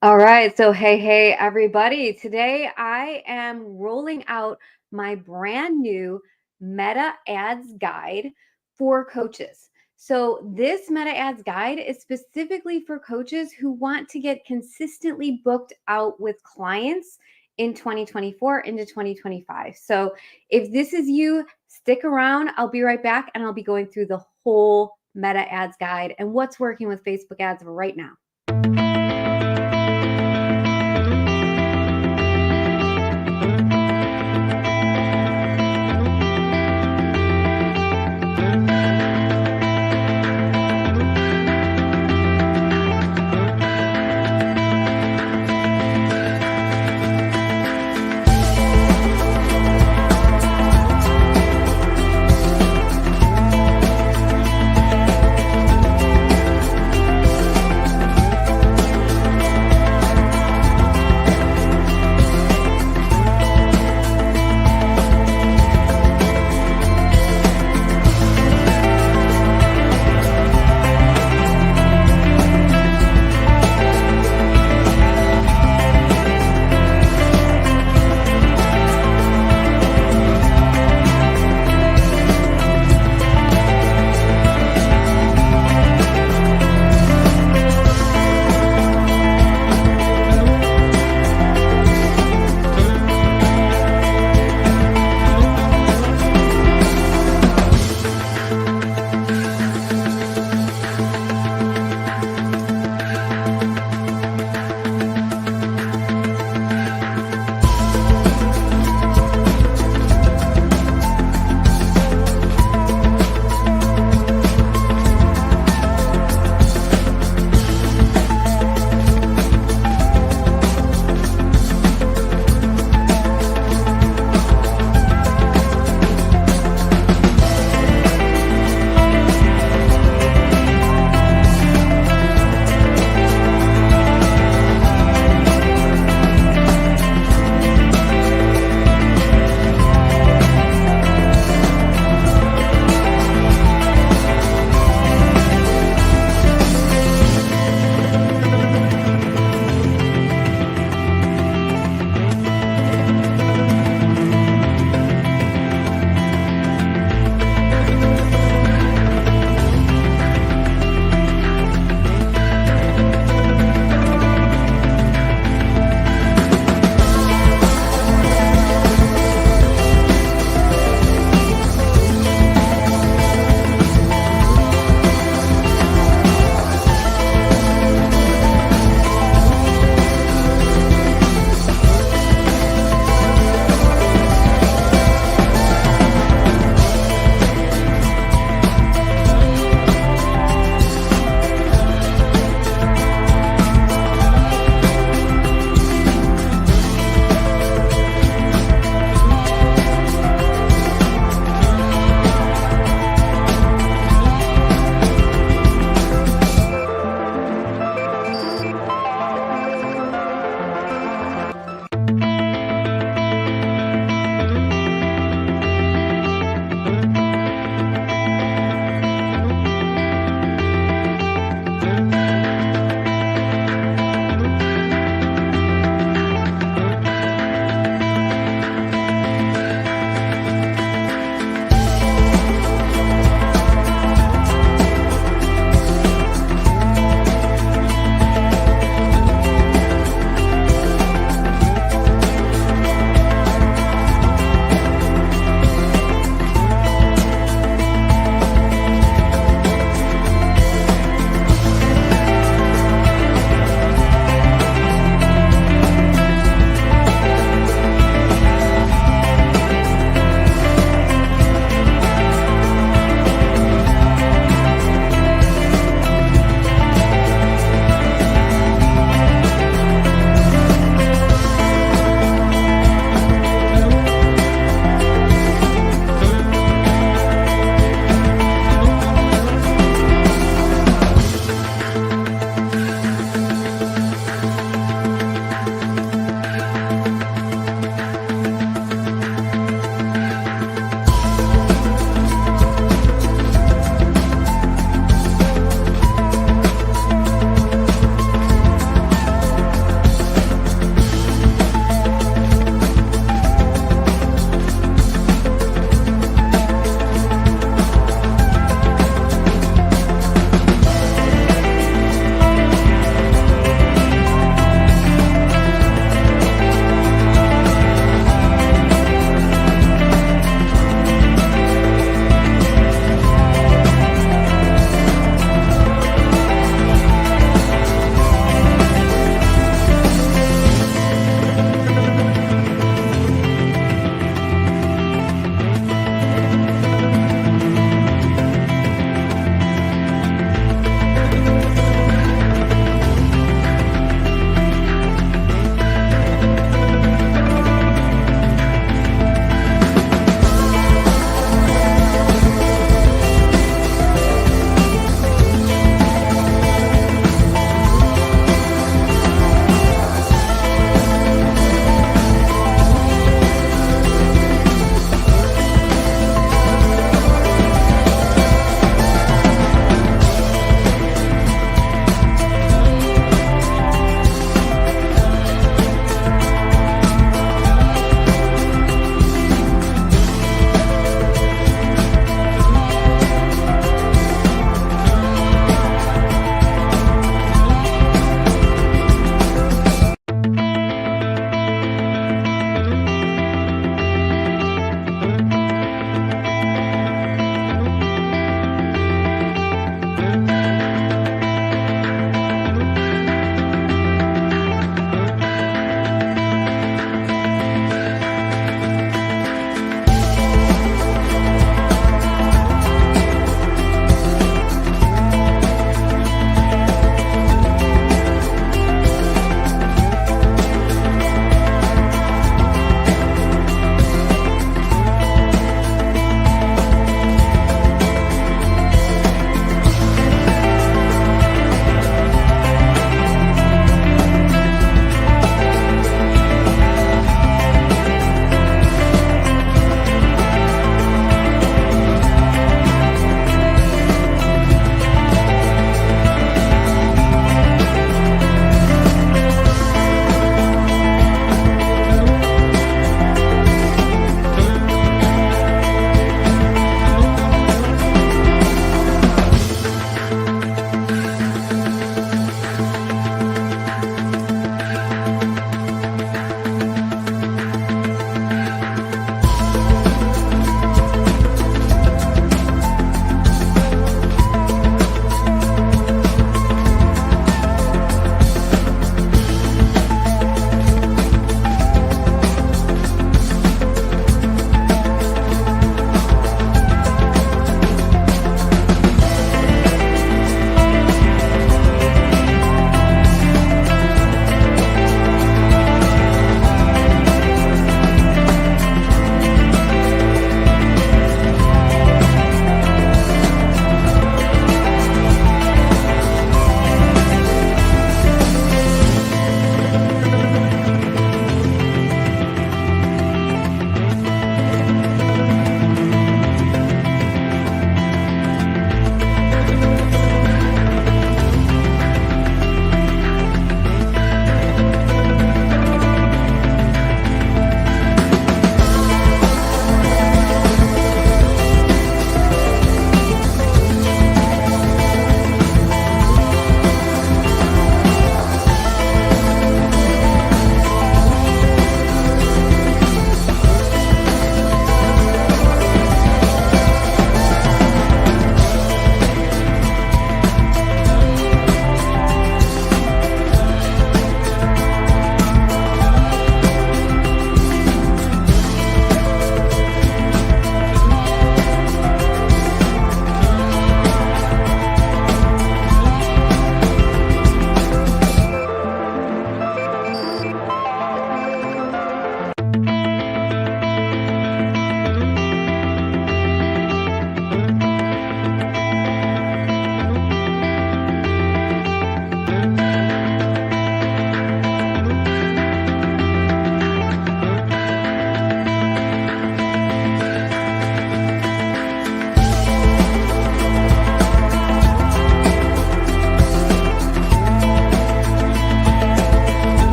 All right. So, hey, everybody. Today I am rolling out my brand new Meta Ads Guide for coaches. So, this Meta Ads Guide is specifically for coaches who want to get consistently booked out with clients in 2024 into 2025. So, if this is you, stick around. I'll be right back and I'll be going through the whole Meta Ads Guide and what's working with Facebook ads right now.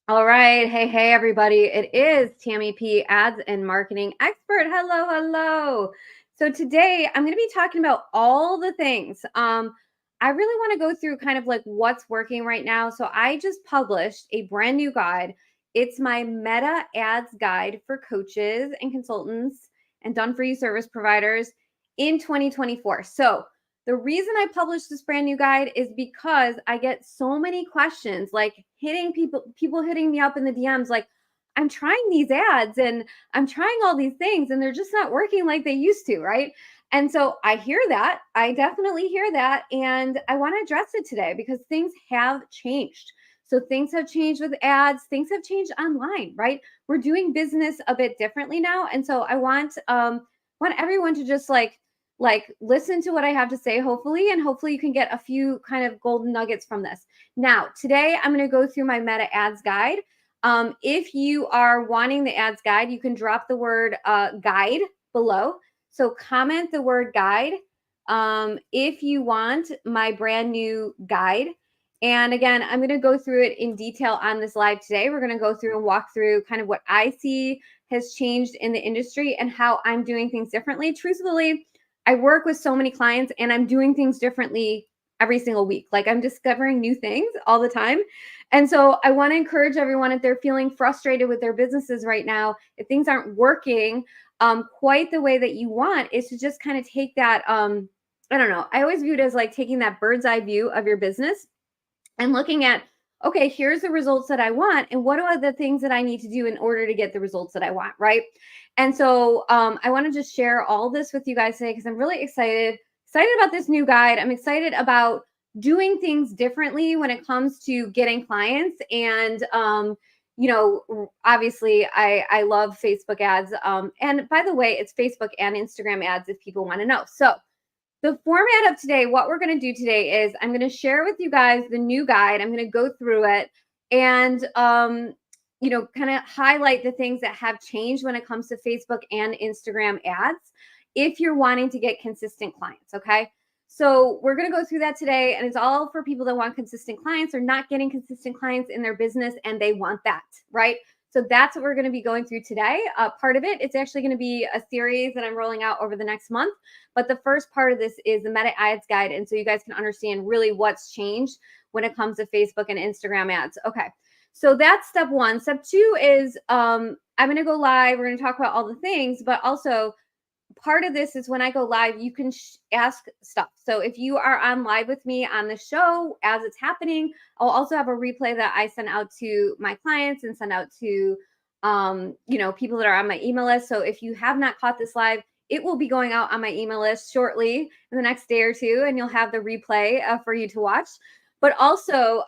All right. Hey, everybody. It is Tammy P, ads and marketing expert. Hello. So today I'm going to be talking about all the things. I really want to go through kind of like what's working right now. So I just published a brand new guide. It's my Meta Ads guide for coaches and consultants and done for you service providers in 2024. So the reason I published this brand new guide is because I get so many questions, like people hitting me up in the DMs, like, I'm trying these ads and I'm trying all these things and they're just not working like they used to, right? And so I hear that. I definitely hear that. And I want to address it today because things have changed. So things have changed with ads, things have changed online, right? We're doing business a bit differently now. And so I want everyone to just like listen to what I have to say, hopefully, and hopefully you can get a few kind of golden nuggets from this. Now, today I'm going to go through my Meta Ads guide. If you are wanting the ads guide, you can drop the word guide below. So comment the word guide if you want my brand new guide. And again, I'm going to go through it in detail on this live today. We're going to go through and walk through kind of what I see has changed in the industry and how I'm doing things differently. Truthfully, I work with so many clients and I'm doing things differently every single week. Like I'm discovering new things all the time. And so I want to encourage everyone, if they're feeling frustrated with their businesses right now, if things aren't working quite the way that you want, is to just kind of take that, I don't know, I always view it as like taking that bird's eye view of your business and looking at, okay, here's the results that I want, and what are the things that I need to do in order to get the results that I want, right? And so I want to just share all this with you guys today because I'm really excited about this new guide. I'm excited about doing things differently when it comes to getting clients. And obviously I love Facebook ads. And by the way, it's Facebook and Instagram ads if people want to know. So the format of today, what we're going to do today is I'm going to share with you guys the new guide. I'm going to go through it and, kind of highlight the things that have changed when it comes to Facebook and Instagram ads if you're wanting to get consistent clients. Okay. So we're going to go through that today, and it's all for people that want consistent clients or not getting consistent clients in their business and they want that, right? So that's what we're going to be going through today. Part of it, it's actually going to be a series that I'm rolling out over the next month. But the first part of this is the Meta Ads guide. And so you guys can understand really what's changed when it comes to Facebook and Instagram ads. Okay. So that's step one. Step two is I'm going to go live. We're going to talk about all the things, but also part of this is when I go live, you can ask stuff. So if you are on live with me on the show as it's happening, I'll also have a replay that I send out to my clients and send out to, people that are on my email list. So if you have not caught this live, it will be going out on my email list shortly in the next day or two, and you'll have the replay for you to watch. But also,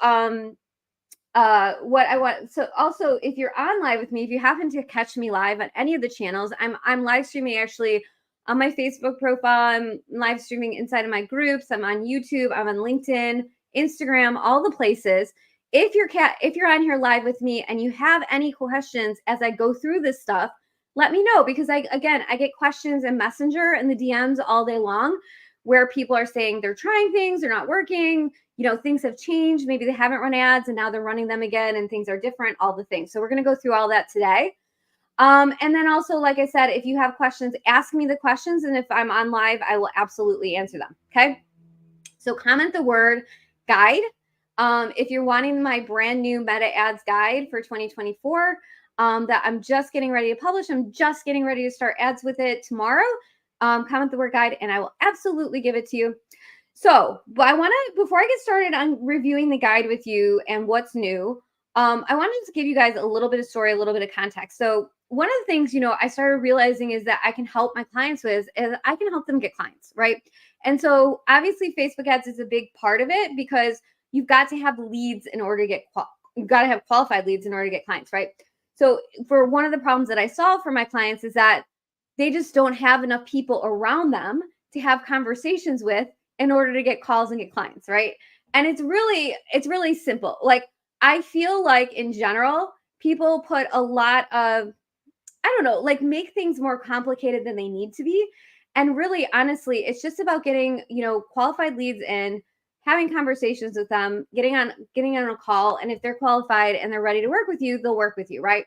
what I want, so also if you're on live with me, if you happen to catch me live on any of the channels, I'm live streaming actually on my Facebook profile. I'm live streaming inside of my groups. I'm on YouTube. I'm on LinkedIn, Instagram, all the places. If you're on here live with me and you have any questions as I go through this stuff, let me know, because I get questions in Messenger and the DMs all day long where people are saying they're trying things, they're not working, things have changed. Maybe they haven't run ads and now they're running them again and things are different, all the things. So we're going to go through all that today. And then also, like I said, if you have questions, ask me the questions. And if I'm on live, I will absolutely answer them. Okay. So comment the word guide. If you're wanting my brand new Meta Ads guide for 2024, that I'm just getting ready to publish, I'm just getting ready to start ads with it tomorrow. Comment the word guide and I will absolutely give it to you. So, but before I get started on reviewing the guide with you and what's new, I wanted to give you guys a little bit of story, a little bit of context. So one of the things, I started realizing is that I can help my clients with is I can help them get clients, right? And so obviously Facebook ads is a big part of it because you've got to have leads in order to you've got to have qualified leads in order to get clients, right? So for one of the problems that I solve for my clients is that they just don't have enough people around them to have conversations with in order to get calls and get clients, right? And it's really simple. Like I feel like in general, people put a lot of, I don't know, like make things more complicated than they need to be. And really, honestly, it's just about getting, qualified leads in, having conversations with them, getting on a call, and if they're qualified and they're ready to work with you, they'll work with you, right?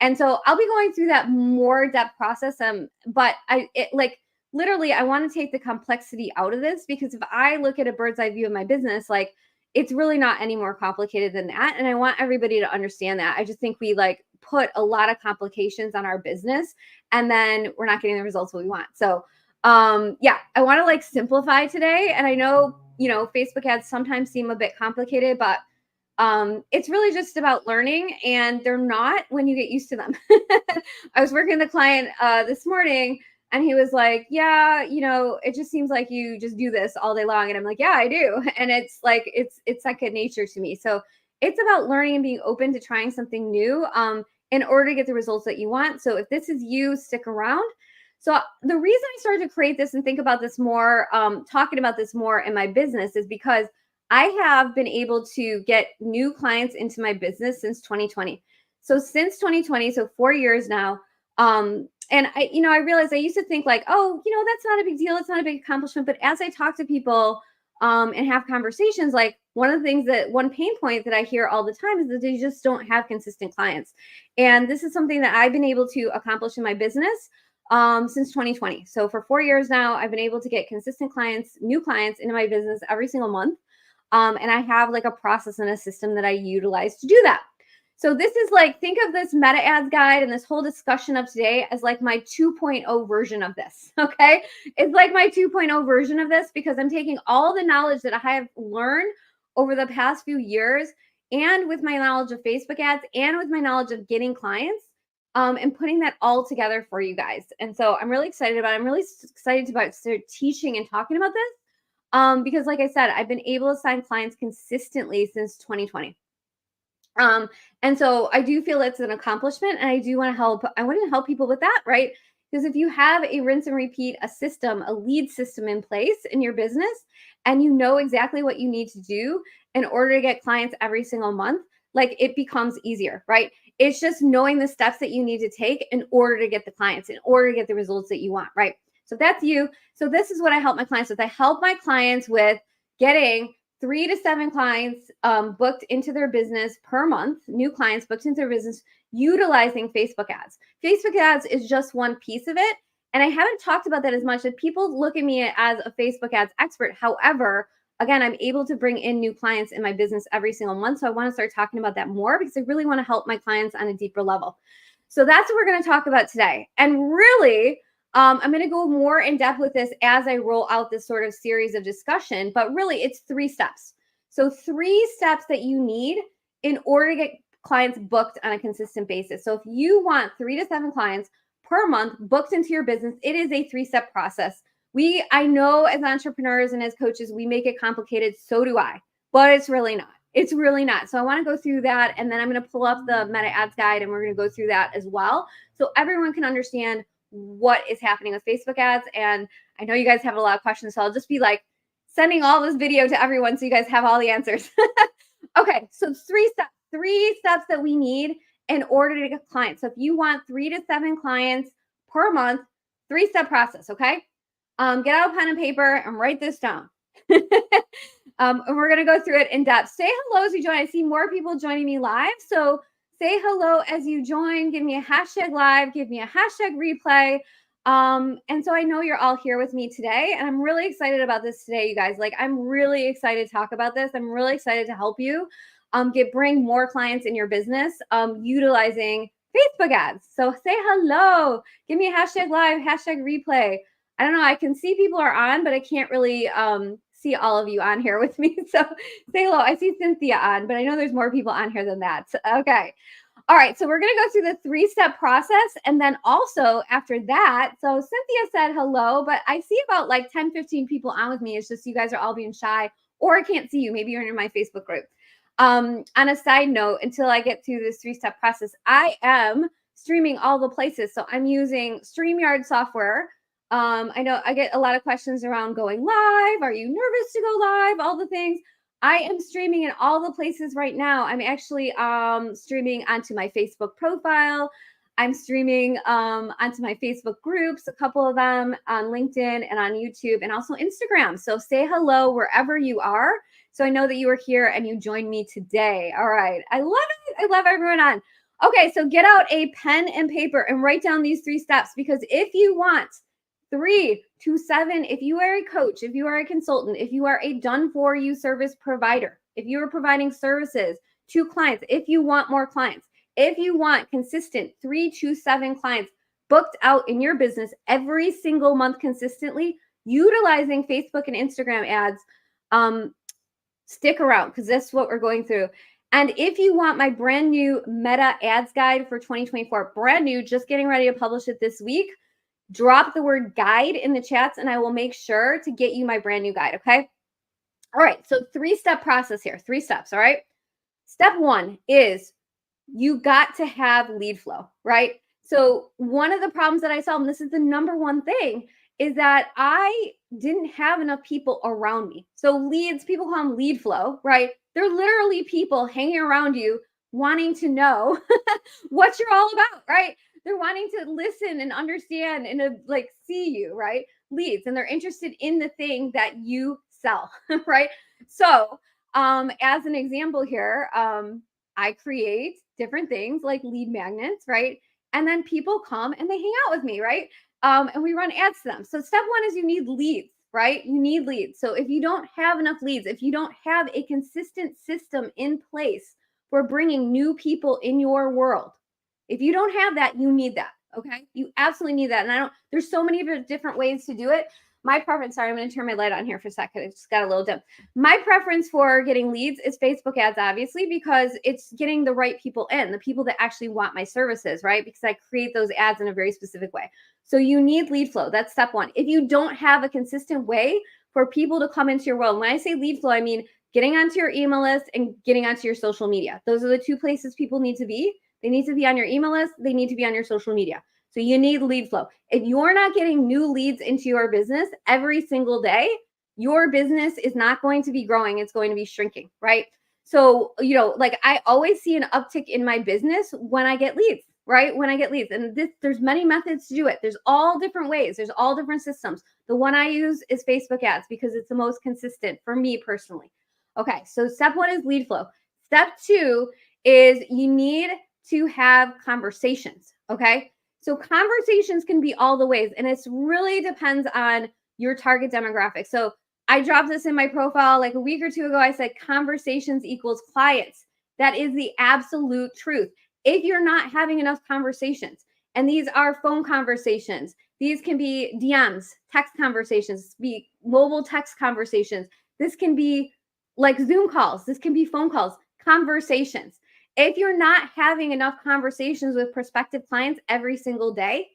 And so I'll be going through that more depth process. But literally, I want to take the complexity out of this, because if I look at a bird's eye view of my business, like, it's really not any more complicated than that. And I want everybody to understand that. I just think we like put a lot of complications on our business, and then we're not getting the results we want. So yeah, I want to like simplify today. And I know, Facebook ads sometimes seem a bit complicated, but it's really just about learning, and they're not when you get used to them. I was working with a client this morning, and he was like, yeah, it just seems like you just do this all day long. And I'm like, yeah, I do. And it's like, it's second nature to me. So it's about learning and being open to trying something new in order to get the results that you want. So if this is you, stick around. So the reason I started to create this and think about this more, talking about this more in my business, is because I have been able to get new clients into my business since 2020. So since 2020, so 4 years now. And I realized I used to think like, oh, that's not a big deal. It's not a big accomplishment. But as I talk to people and have conversations, like one pain point that I hear all the time is that they just don't have consistent clients. And this is something that I've been able to accomplish in my business since 2020. So for 4 years now, I've been able to get consistent clients, new clients into my business every single month. And I have like a process and a system that I utilize to do that. So this is like, think of this meta ads guide and this whole discussion of today as like my 2.0 version of this. Okay. It's like my 2.0 version of this, because I'm taking all the knowledge that I have learned over the past few years, and with my knowledge of Facebook ads, and with my knowledge of getting clients, and putting that all together for you guys. And so I'm really excited about it. I'm really excited about start teaching and talking about this. Because like I said, I've been able to sign clients consistently since 2020. And so I do feel it's an accomplishment, and I do want to help. I want to help people with that, right? Because if you have a rinse and repeat, a system, a lead system in place in your business, and you know exactly what you need to do in order to get clients every single month, like, it becomes easier, right? It's just knowing the steps that you need to take in order to get the clients, in order to get the results that you want, right? So that's you. So this is what I help my clients with. I help my clients with getting 3 to 7 clients booked into their business per month, new clients booked into their business, utilizing Facebook ads. Facebook ads is just one piece of it. And I haven't talked about that as much, that people look at me as a Facebook ads expert. However, again, I'm able to bring in new clients in my business every single month. So I want to start talking about that more, because I really want to help my clients on a deeper level. So that's what we're going to talk about today. And really, I'm going to go more in depth with this as I roll out this sort of series of discussion, but really it's 3 steps. So 3 steps that you need in order to get clients booked on a consistent basis. So if you want 3 to 7 clients per month booked into your business, it is a 3-step process. I know as entrepreneurs and as coaches, we make it complicated. So do I, but it's really not. It's really not. So I want to go through that, and then I'm going to pull up the meta ads guide, and we're going to go through that as well, so everyone can understand what is happening with Facebook ads. And I know you guys have a lot of questions, so I'll just be like sending all this video to everyone so you guys have all the answers. Okay, so 3 steps that we need in order to get clients. So if you want 3 to 7 clients per month, 3-step process, okay? Get out a pen and paper and write this down. And we're going to go through it in depth. Say hello as you join. I see more people joining me live. So say hello as you join. Give me a hashtag live. Give me a hashtag replay. And so I know you're all here with me today, and I'm really excited about this today, you guys. Like, I'm really excited to talk about this. I'm really excited to help you bring more clients in your business utilizing Facebook ads. So say hello. Give me a hashtag live, hashtag replay. I don't know. I can see people are on, but I can't really see all of you on here with me. So say hello. I see Cynthia on, but I know there's more people on here than that. Okay. All right. So we're going to go through the 3-step process. And then also after that, so Cynthia said hello, but I see about like 10, 15 people on with me. It's just you guys are all being shy, or I can't see you. Maybe you're in my Facebook group. On a side note, until I get through this 3-step process, I am streaming all the places. So I'm using StreamYard software. I know I get a lot of questions around going live. Are you nervous to go live? All the things. I am streaming in all the places right now. I'm actually streaming onto my Facebook profile. I'm streaming onto my Facebook groups, a couple of them on LinkedIn and on YouTube, and also Instagram. So say hello wherever you are. So I know that you are here and you joined me today. All right. I love it. I love everyone on. Okay. So get out a pen and paper and write down these 3 steps, because if you want 3 to 7, if you are a coach, if you are a consultant, if you are a done for you service provider, if you are providing services to clients, if you want more clients, if you want consistent 3 to 7 clients booked out in your business every single month consistently, utilizing Facebook and Instagram ads, stick around, because that's what we're going through. And if you want my brand new Meta Ads Guide for 2024, brand new, just getting ready to publish it this week, drop the word guide in the chats and I will make sure to get you my brand new guide. Okay. All right. So 3-step process here, 3 steps. All right. Step 1 is you got to have lead flow, right? So one of the problems that I saw, and this is the number one thing, is that I didn't have enough people around me. So leads, people call them lead flow, right? They're literally people hanging around you wanting to know what you're all about, right? They're wanting to listen and understand and like see you, right? Leads, and they're interested in the thing that you sell, right? So, as an example here, I create different things like lead magnets, right? And then people come and they hang out with me, right? And we run ads to them. So step 1 is you need leads, right? You need leads. So if you don't have enough leads, if you don't have a consistent system in place for bringing new people in your world, if you don't have that, you need that. Okay. You absolutely need that. And there's so many different ways to do it. My preference, sorry, I'm going to turn my light on here for a second. It just got a little dim. My preference for getting leads is Facebook ads, obviously, because it's getting the right people in, the people that actually want my services, right? Because I create those ads in a very specific way. So you need lead flow. That's step 1. If you don't have a consistent way for people to come into your world, when I say lead flow, I mean getting onto your email list and getting onto your social media. Those are the 2 places people need to be. They need to be on your email list. They need to be on your social media. So you need lead flow. If you're not getting new leads into your business every single day, your business is not going to be growing. It's going to be shrinking, right? So, like I always see an uptick in my business when I get leads, right? When I get leads. And there's many methods to do it. There's all different ways. There's all different systems. The one I use is Facebook ads because it's the most consistent for me personally. Okay. So step 1 is lead flow. Step 2 is you need to have conversations. Okay. So conversations can be all the ways, and it really depends on your target demographic. So I dropped this in my profile like a week or 2 ago. I said conversations equals clients. That is the absolute truth. If you're not having enough conversations, and these are phone conversations, these can be DMs, text conversations, be mobile text conversations. This can be like Zoom calls. This can be phone calls, conversations. If you're not having enough conversations with prospective clients every single day,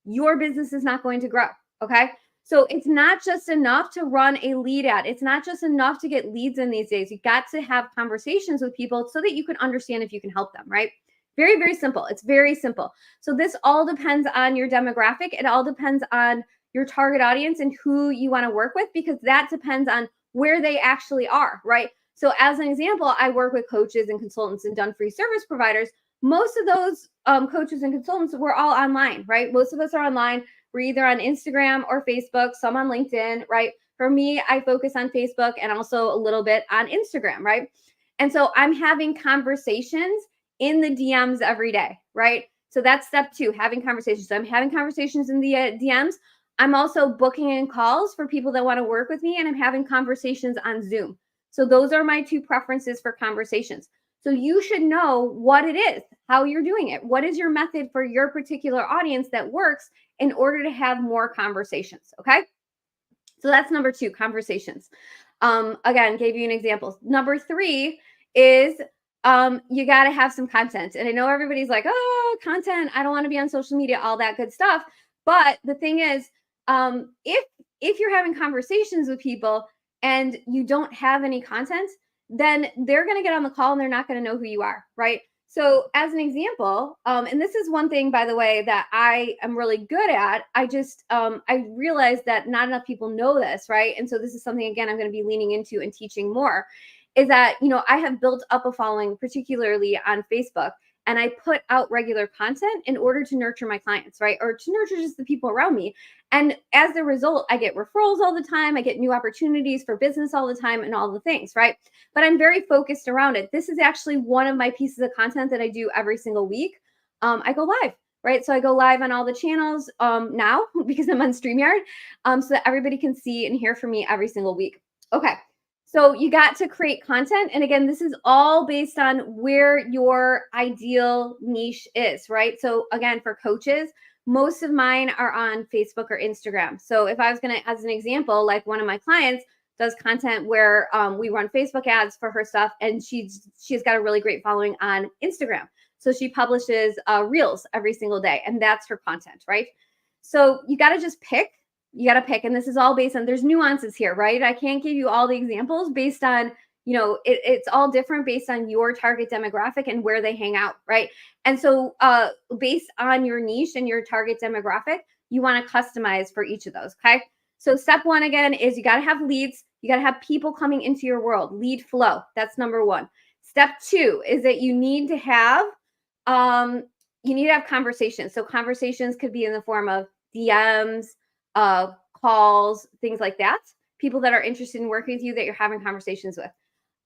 your business is not going to grow. Okay. So it's not just enough to run a lead ad. It's not just enough to get leads in these days. You got to have conversations with people so that you can understand if you can help them, right? Very, very simple. It's very simple. So this all depends on your demographic. It all depends on your target audience and who you want to work with, because that depends on where they actually are, right? So as an example, I work with coaches and consultants and done free service providers. Most of those coaches and consultants were all online, right? Most of us are online. We're either on Instagram or Facebook, some on LinkedIn, right? For me, I focus on Facebook and also a little bit on Instagram, right? And so I'm having conversations in the DMs every day, right? So that's step 2, having conversations. So I'm having conversations in the DMs. I'm also booking in calls for people that want to work with me, and I'm having conversations on Zoom. So those are my 2 preferences for conversations. So you should know what it is, how you're doing it. What is your method for your particular audience that works in order to have more conversations? Okay. So that's number 2, conversations. Again, gave you an example. Number 3 is you got to have some content. And I know everybody's like, oh, content. I don't want to be on social media, all that good stuff. But the thing is, if you're having conversations with people and you don't have any content, then they're going to get on the call and they're not going to know who you are, right? So as an example, and this is one thing, by the way, that I am really good at, I realized that not enough people know this, right? And so this is something, again, I'm going to be leaning into and teaching more, is that, I have built up a following, particularly on Facebook. and I put out regular content in order to nurture my clients, right? Or to nurture just the people around me. And as a result, I get referrals all the time. I get new opportunities for business all the time and all the things, right? But I'm very focused around it. This is actually one of my pieces of content that I do every single week. I go live, right? So I go live on all the channels now because I'm on StreamYard, so that everybody can see and hear from me every single week. Okay. So you got to create content. And again, this is all based on where your ideal niche is, right? So again, for coaches, most of mine are on Facebook or Instagram. So if I was going to, as an example, like one of my clients does content where we run Facebook ads for her stuff, and she's got a really great following on Instagram. So she publishes reels every single day, and that's her content, right? So you got to just pick. You got to pick, and this is all based on, there's nuances here, right? I can't give you all the examples based on, it's all different based on your target demographic and where they hang out, right? And so based on your niche and your target demographic, you want to customize for each of those, okay? So step one, again, is you got to have leads. You got to have people coming into your world, lead flow. That's number one. Step two is that you need to have conversations. So conversations could be in the form of DMs, calls, things like that. People that are interested in working with you that you're having conversations with.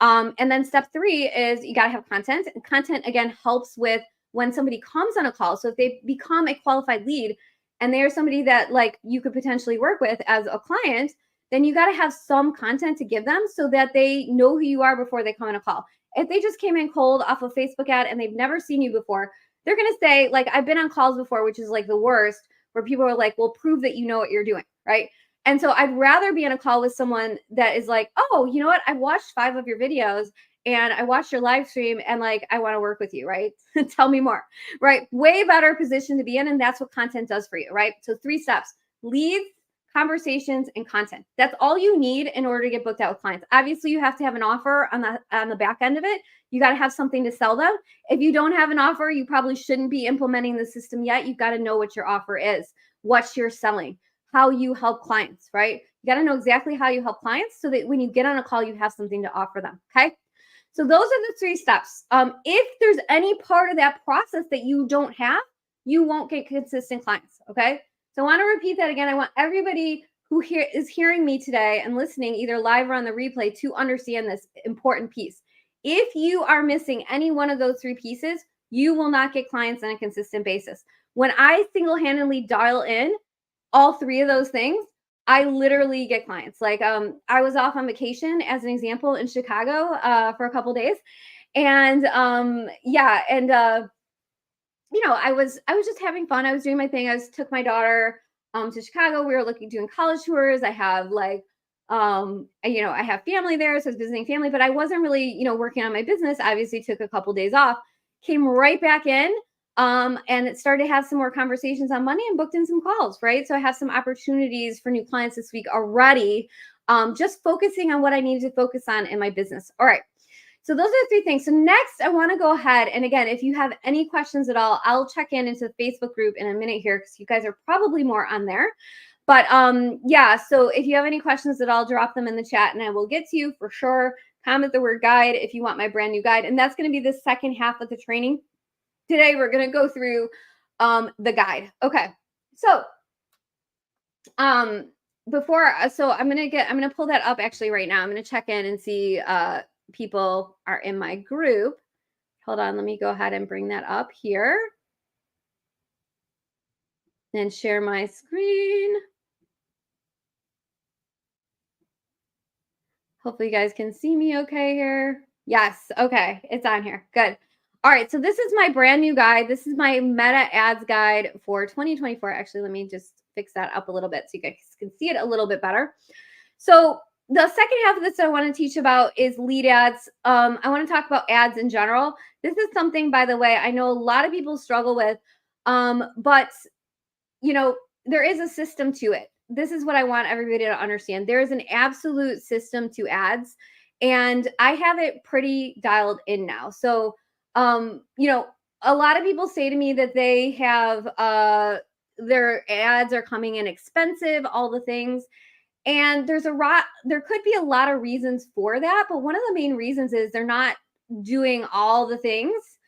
And then step three is you got to have content. And content, again, helps with when somebody comes on a call. So if they become a qualified lead and they are somebody that like you could potentially work with as a client, then you got to have some content to give them so that they know who you are before they come on a call. If they just came in cold off a Facebook ad and they've never seen you before, they're going to say, like, I've been on calls before, which is like the worst, where people are like, well, prove that you know what you're doing, right? And so I'd rather be on a call with someone that is like, oh, you know what? I watched 5 of your videos and I watched your live stream and like, I want to work with you, right? Tell me more, right? Way better position to be in. And that's what content does for you, right? So 3 steps: leads, conversations, and content. That's all you need in order to get booked out with clients. Obviously, you have to have an offer on the back end of it. You got to have something to sell them. If you don't have an offer, you probably shouldn't be implementing the system yet. You've got to know what your offer is, what you're selling, how you help clients, right? You got to know exactly how you help clients so that when you get on a call, you have something to offer them, okay? So those are the 3 steps. If there's any part of that process that you don't have, you won't get consistent clients, okay? So I want to repeat that again. I want everybody who is hearing me today and listening, either live or on the replay, to understand this important piece. If you are missing any one of those 3 pieces, you will not get clients on a consistent basis. When I single-handedly dial in all 3 of those things, I literally get clients. Like I was off on vacation, as an example, in Chicago for a couple of days. And I was just having fun. I was doing my thing. I took my daughter to Chicago. We were doing college tours. I have I have family there, so I was visiting family, but I wasn't really, working on my business. Obviously took a couple days off, came right back in, and it started to have some more conversations on Monday and booked in some calls, right? So I have some opportunities for new clients this week already, just focusing on what I need to focus on in my business. All right. So those are the 3 things. So next, I want to go ahead. And again, if you have any questions at all, I'll check into the Facebook group in a minute here because you guys are probably more on there. But so if you have any questions at all, drop them in the chat and I will get to you for sure. Comment the word guide if you want my brand new guide. And that's going to be the second half of the training. Today, we're going to go through the guide. Okay. So I'm going to pull that up actually right now. I'm going to check in and see people are in my group. Hold on, let me go ahead and bring that up here and share my screen. Hopefully you guys can see me okay here. Yes, okay, it's on here. Good. All right, so this is my brand new guide. This is my Meta Ads guide for 2024. Actually, let me just fix that up a little bit so you guys can see it a little bit better. So the second half of this I want to teach about is lead ads. I want to talk about ads in general. This is something, by the way, I know a lot of people struggle with, but there is a system to it. This is what I want everybody to understand. There is an absolute system to ads, and I have it pretty dialed in now. So, a lot of people say to me that they have their ads are coming in expensive, all the things. And there could be a lot of reasons for that, but one of the main reasons is they're not doing all the things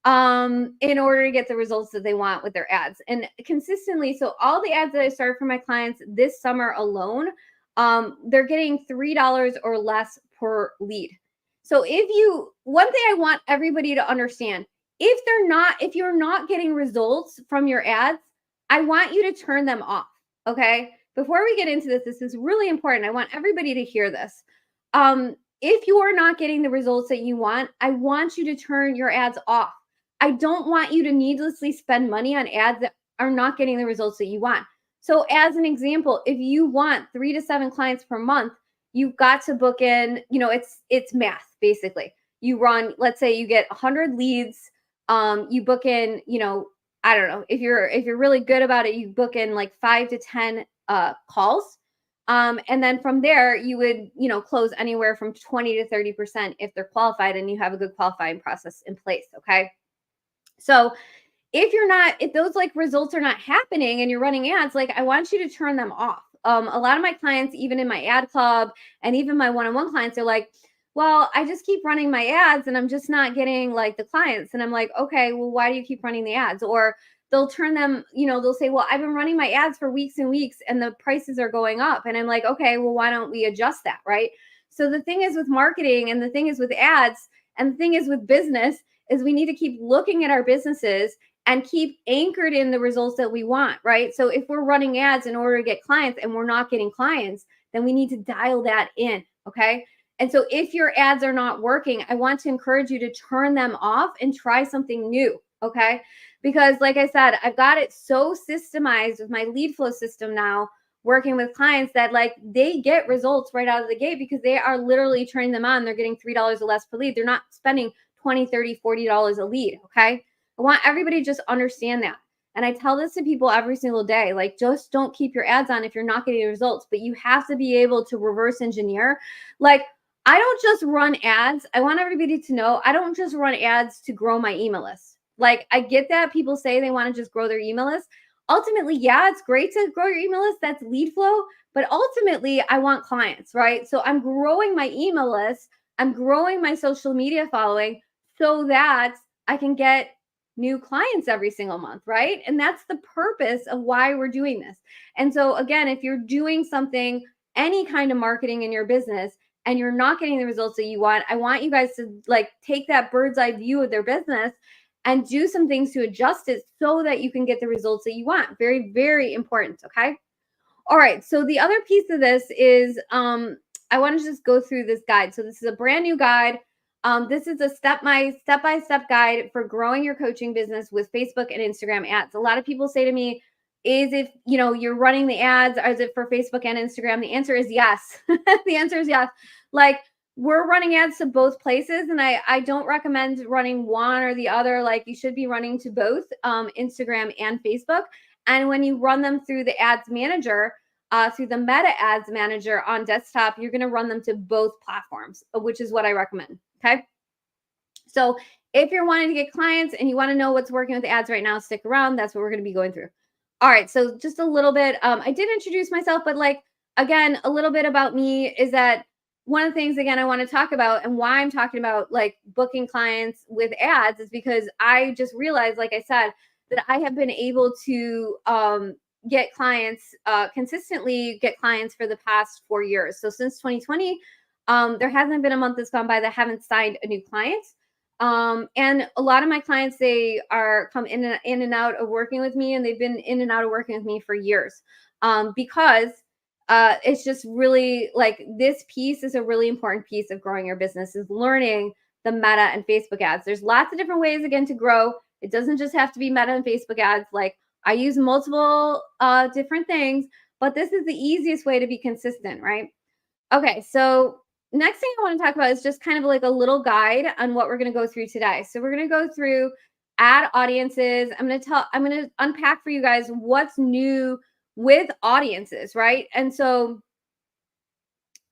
in order to get the results that they want with their ads and consistently. So all the ads that I started for my clients this summer alone, they're getting $3 or less per lead. So one thing I want everybody to understand, if you're not getting results from your ads, I want you to turn them off. Okay. Before we get into this is really important. I want everybody to hear this. If you are not getting the results that you want, I want you to turn your ads off. I don't want you to needlessly spend money on ads that are not getting the results that you want. So as an example, if you want 3 to 7 clients per month, you've got to book in, it's math basically. You run, let's say you get 100 leads, you book in, I don't know, if you're really good about it, you book in like 5 to 10 calls. And then from there, you would, close anywhere from 20 to 30% if they're qualified and you have a good qualifying process in place. Okay. So if those like results are not happening and you're running ads, like I want you to turn them off. A lot of my clients, even in my ad club and even my one-on-one clients, are like, well, I just keep running my ads and I'm just not getting like the clients. And I'm like, okay, well, why do you keep running the ads? Or they'll turn them, they'll say, well, I've been running my ads for weeks and weeks and the prices are going up. And I'm like, okay, well, why don't we adjust that? Right. So the thing is with marketing and the thing is with ads and the thing is with business is we need to keep looking at our businesses and keep anchored in the results that we want, right? So if we're running ads in order to get clients and we're not getting clients, then we need to dial that in, okay? And so if your ads are not working, I want to encourage you to turn them off and try something new, okay? Because like I said, I've got it so systemized with my lead flow system now, working with clients that like they get results right out of the gate because they are literally turning them on. They're getting $3 or less per lead. They're not spending $20, $30, $40 a lead, okay? I want everybody to just understand that. And I tell this to people every single day, like just don't keep your ads on if you're not getting results, but you have to be able to reverse engineer. Like I don't just run ads. I want everybody to know I don't just run ads to grow my email list. Like I get that people say they want to just grow their email list. Ultimately, yeah, it's great to grow your email list. That's lead flow. But ultimately, I want clients, right? So I'm growing my email list. I'm growing my social media following so that I can get new clients every single month, right? And that's the purpose of why we're doing this. And so again, if you're doing something, any kind of marketing in your business and you're not getting the results that you want, I want you guys to like take that bird's eye view of their business and do some things to adjust it so that you can get the results that you want. Very, very important, okay? All right, so the other piece of this is I want to just go through this guide. So this is a brand new guide. This is a step-by-step guide for growing your coaching business with Facebook and Instagram ads. A lot of people say to me, is if you're running the ads, or is it for Facebook and Instagram? The answer is yes. The answer is yes. Like we're running ads to both places, and I don't recommend running one or the other. Like you should be running to both Instagram and Facebook. And when you run them through the ads manager, through the meta ads manager on desktop, you're going to run them to both platforms, which is what I recommend. Okay. So if you're wanting to get clients and you want to know what's working with ads right now, stick around. That's what we're going to be going through. All right. So just a little bit, I did introduce myself, but like, again, a little bit about me is that one of the things, again, I want to talk about and why I'm talking about like booking clients with ads is because I just realized, like I said, that I have been able to get clients, consistently get clients for the past 4 years. So since 2020, there hasn't been a month that's gone by that haven't signed a new client. And a lot of my clients, they are come in and out of working with me, and they've been in and out of working with me for years, because it's just really like this piece is a really important piece of growing your business is learning the meta and Facebook ads. There's lots of different ways again to grow. It doesn't just have to be meta and Facebook ads. Like I use multiple different things, but this is the easiest way to be consistent, right? Okay, so next thing I want to talk about is just kind of like a little guide on what we're going to go through today. So we're going to go through ad audiences. I'm going to unpack for you guys what's new with audiences, right? And so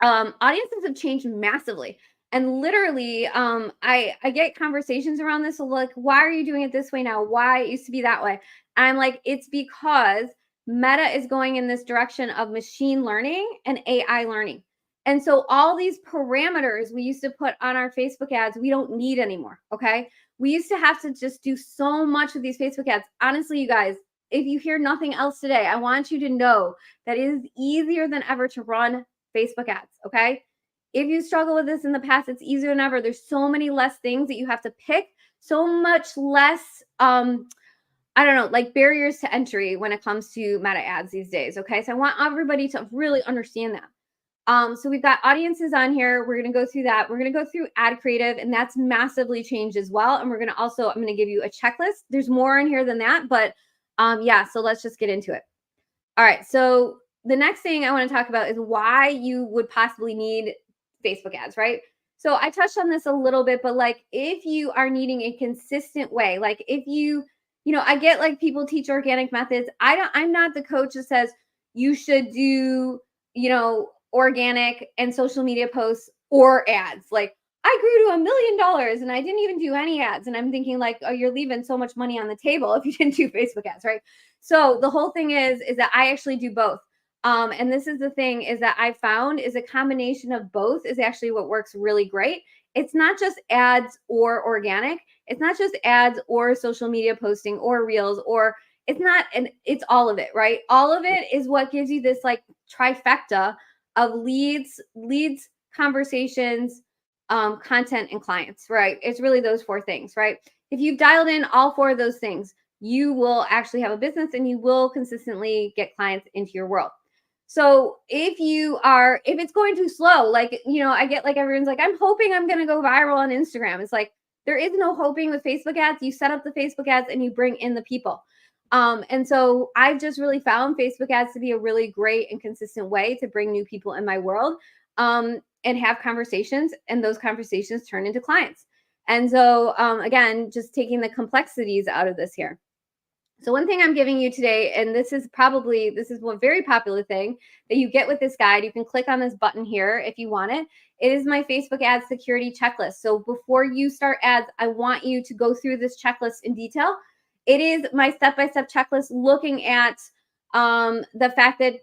audiences have changed massively. And literally, I get conversations around this, like, why are you doing it this way now? Why it used to be that way? And I'm like, it's because Meta is going in this direction of machine learning and AI learning. And so all these parameters we used to put on our Facebook ads, we don't need anymore. Okay. We used to have to just do so much with these Facebook ads. Honestly, you guys, if you hear nothing else today, I want you to know that it is easier than ever to run Facebook ads. Okay. If you struggle with this in the past, it's easier than ever. There's so many less things that you have to pick, so much less, I don't know, like barriers to entry when it comes to meta ads these days. Okay. So I want everybody to really understand that. So we've got audiences on here. We're going to go through that. We're going to go through ad creative, and that's massively changed as well. And we're going to also, I'm going to give you a checklist. There's more in here than that, but yeah, so let's just get into it. All right. So the next thing I want to talk about is why you would possibly need Facebook ads, right? So I touched on this a little bit, but like if you are needing a consistent way, like if you know, I get like people teach organic methods. I'm not the coach that says you should do, you know, organic and social media posts or ads. Like I grew to $1 million and I didn't even do any ads. And I'm thinking like, oh, you're leaving so much money on the table if you didn't do Facebook ads, right? So the whole thing is that I actually do both. And this is the thing is that I found is a combination of both is actually what works really great. It's not just ads or organic. It's not just ads or social media posting or reels or it's not, and it's all of it, right? All of it is what gives you this like trifecta of leads, conversations, content, and clients, right? It's really those four things, right? If you've dialed in all four of those things, you will actually have a business and you will consistently get clients into your world. So if it's going too slow, like, you know, I get like everyone's like, I'm hoping I'm going to go viral on Instagram. It's like, there is no hoping with Facebook ads. You set up the Facebook ads and you bring in the people. And so I've just really found Facebook ads to be a really great and consistent way to bring new people in my world and have conversations. And those conversations turn into clients. And so, again, just taking the complexities out of this here. So one thing I'm giving you today, and this is one very popular thing that you get with this guide. You can click on this button here if you want it. It is my Facebook ad security checklist. So before you start ads, I want you to go through this checklist in detail. It is my step-by-step checklist looking at the fact that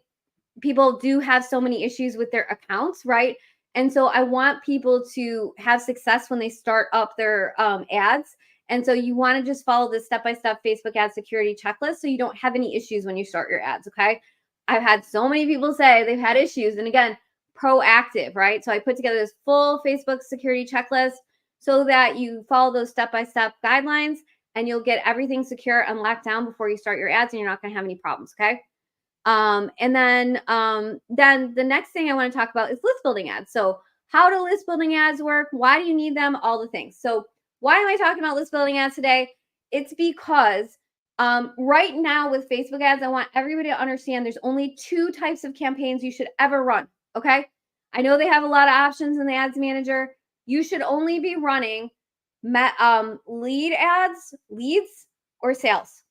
people do have so many issues with their accounts, right? And so I want people to have success when they start up their ads. And so you want to just follow this step-by-step Facebook ad security checklist so you don't have any issues when you start your ads, okay? I've had so many people say they've had issues. And again, proactive, right? So I put together this full Facebook security checklist so that you follow those step-by-step guidelines and you'll get everything secure and locked down before you start your ads and you're not going to have any problems, okay? And then the next thing I want to talk about is list building ads. So how do list building ads work? Why do you need them? All the things. So why am I talking about list building ads today? It's because right now with Facebook ads, I want everybody to understand there's only 2 types of campaigns you should ever run. Okay. I know they have a lot of options in the ads manager. You should only be running lead ads, leads or sales.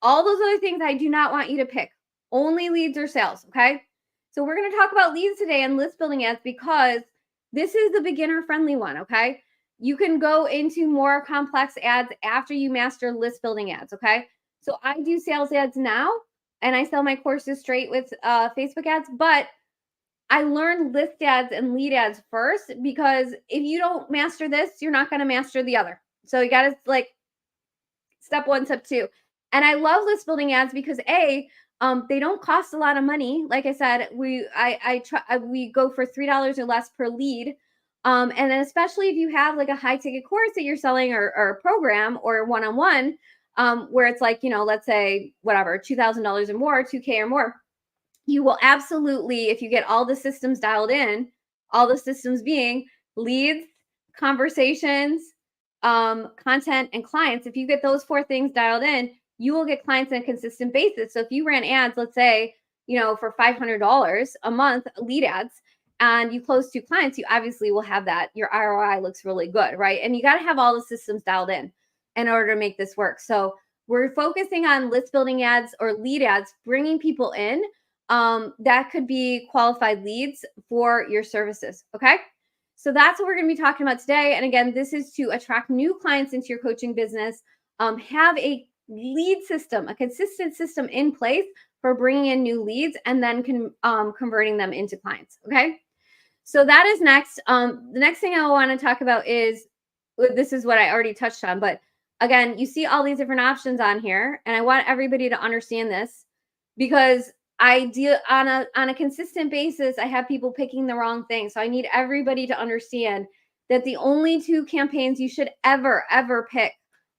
All those other things I do not want you to pick. Only leads or sales. Okay. So we're going to talk about leads today and list building ads because this is the beginner friendly one. Okay. You can go into more complex ads after you master list building ads, okay? So I do sales ads now, and I sell my courses straight with Facebook ads, but I learned list ads and lead ads first because if you don't master this, you're not going to master the other. So you got to like step 1, step 2. And I love list building ads because they don't cost a lot of money. Like I said, we go for $3 or less per lead. And then especially if you have like a high ticket course that you're selling or a program or one-on-one, where it's like, you know, let's say whatever, $2,000 or more, 2K or more, you will absolutely, if you get all the systems dialed in, all the systems being leads, conversations, content, and clients, if you get those 4 things dialed in, you will get clients on a consistent basis. So if you ran ads, let's say, you know, for $500 a month, lead ads, and you close 2 clients, you obviously will have that. Your ROI looks really good, right? And you got to have all the systems dialed in order to make this work. So we're focusing on list building ads or lead ads, bringing people in that could be qualified leads for your services. Okay. So that's what we're going to be talking about today. And again, this is to attract new clients into your coaching business. Have a lead system, a consistent system in place for bringing in new leads and then converting them into clients. Okay. So that is next. The next thing I want to talk about is, this is what I already touched on, but again, you see all these different options on here, and I want everybody to understand this because I deal on a consistent basis. I have people picking the wrong thing. So I need everybody to understand that the only two campaigns you should ever pick